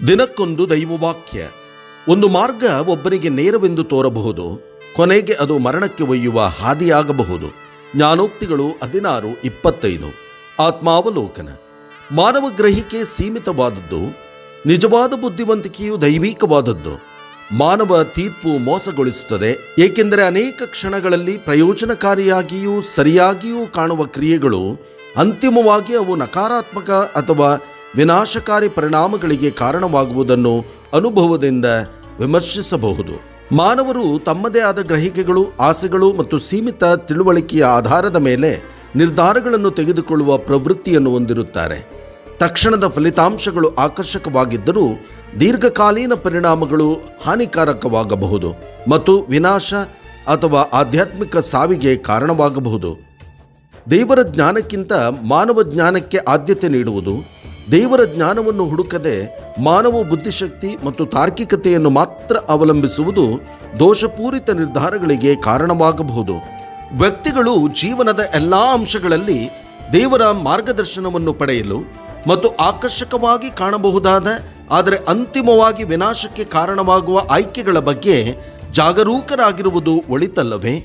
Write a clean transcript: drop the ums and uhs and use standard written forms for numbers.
ದಿನಕ್ಕೊಂದು ದೈವವಾಕ್ಯ. ಒಂದು ಮಾರ್ಗ ಒಬ್ಬನಿಗೆ ನೇರವೆಂದು ತೋರಬಹುದು, ಕೊನೆಗೆ ಅದು ಮರಣಕ್ಕೆ ಒಯ್ಯುವ ಹಾದಿಯಾಗಬಹುದು. ಜ್ಞಾನೋಕ್ತಿಗಳು 16:25. ಆತ್ಮಾವಲೋಕನ. ಮಾನವ ಗ್ರಹಿಕೆ ಸೀಮಿತವಾದದ್ದು, ನಿಜವಾದ ಬುದ್ಧಿವಂತಿಕೆಯು ದೈವಿಕವಾದದ್ದು. ಮಾನವ ತೀರ್ಪು ಮೋಸಗೊಳಿಸುತ್ತದೆ, ಏಕೆಂದರೆ ಅನೇಕ ಕ್ಷಣಗಳಲ್ಲಿ ಪ್ರಯೋಜನಕಾರಿಯಾಗಿಯೂ ಸರಿಯಾಗಿಯೂ ಕಾಣುವ ಕ್ರಿಯೆಗಳು ಅಂತಿಮವಾಗಿ ಅವು ನಕಾರಾತ್ಮಕ ಅಥವಾ ವಿನಾಶಕಾರಿ ಪರಿಣಾಮಗಳಿಗೆ ಕಾರಣವಾಗುವುದನ್ನು ಅನುಭವದಿಂದ ವಿಮರ್ಶಿಸಬಹುದು. ಮಾನವರು ತಮ್ಮದೇ ಆದ ಗ್ರಹಿಕೆಗಳು, ಆಸೆಗಳು ಮತ್ತು ಸೀಮಿತ ತಿಳುವಳಿಕೆಯ ಆಧಾರದ ಮೇಲೆ ನಿರ್ಧಾರಗಳನ್ನು ತೆಗೆದುಕೊಳ್ಳುವ ಪ್ರವೃತ್ತಿಯನ್ನು ಹೊಂದಿರುತ್ತಾರೆ. ತಕ್ಷಣದ ಫಲಿತಾಂಶಗಳು ಆಕರ್ಷಕವಾಗಿದ್ದರೂ ದೀರ್ಘಕಾಲೀನ ಪರಿಣಾಮಗಳು ಹಾನಿಕಾರಕವಾಗಬಹುದು ಮತ್ತು ವಿನಾಶ ಅಥವಾ ಆಧ್ಯಾತ್ಮಿಕ ಸಾವಿಗೆ ಕಾರಣವಾಗಬಹುದು. ದೇವರ ಜ್ಞಾನಕ್ಕಿಂತ ಮಾನವ ಜ್ಞಾನಕ್ಕೆ ಆದ್ಯತೆ ನೀಡುವುದು, ದೇವರ ಜ್ಞಾನವನ್ನು ಹುಡುಕದೆ ಮಾನವ ಬುದ್ಧಿಶಕ್ತಿ ಮತ್ತು ತಾರ್ಕಿಕತೆಯನ್ನು ಮಾತ್ರ ಅವಲಂಬಿಸುವುದು ದೋಷಪೂರಿತ ನಿರ್ಧಾರಗಳಿಗೆ ಕಾರಣವಾಗಬಹುದು. ವ್ಯಕ್ತಿಗಳು ಜೀವನದ ಎಲ್ಲ ಅಂಶಗಳಲ್ಲಿ ದೇವರ ಮಾರ್ಗದರ್ಶನವನ್ನು ಪಡೆಯಲು ಮತ್ತು ಆಕರ್ಷಕವಾಗಿ ಕಾಣಬಹುದಾದ ಆದರೆ ಅಂತಿಮವಾಗಿ ವಿನಾಶಕ್ಕೆ ಕಾರಣವಾಗುವ ಆಯ್ಕೆಗಳ ಬಗ್ಗೆ ಜಾಗರೂಕರಾಗಿರುವುದು ಒಳಿತಲ್ಲವೇ?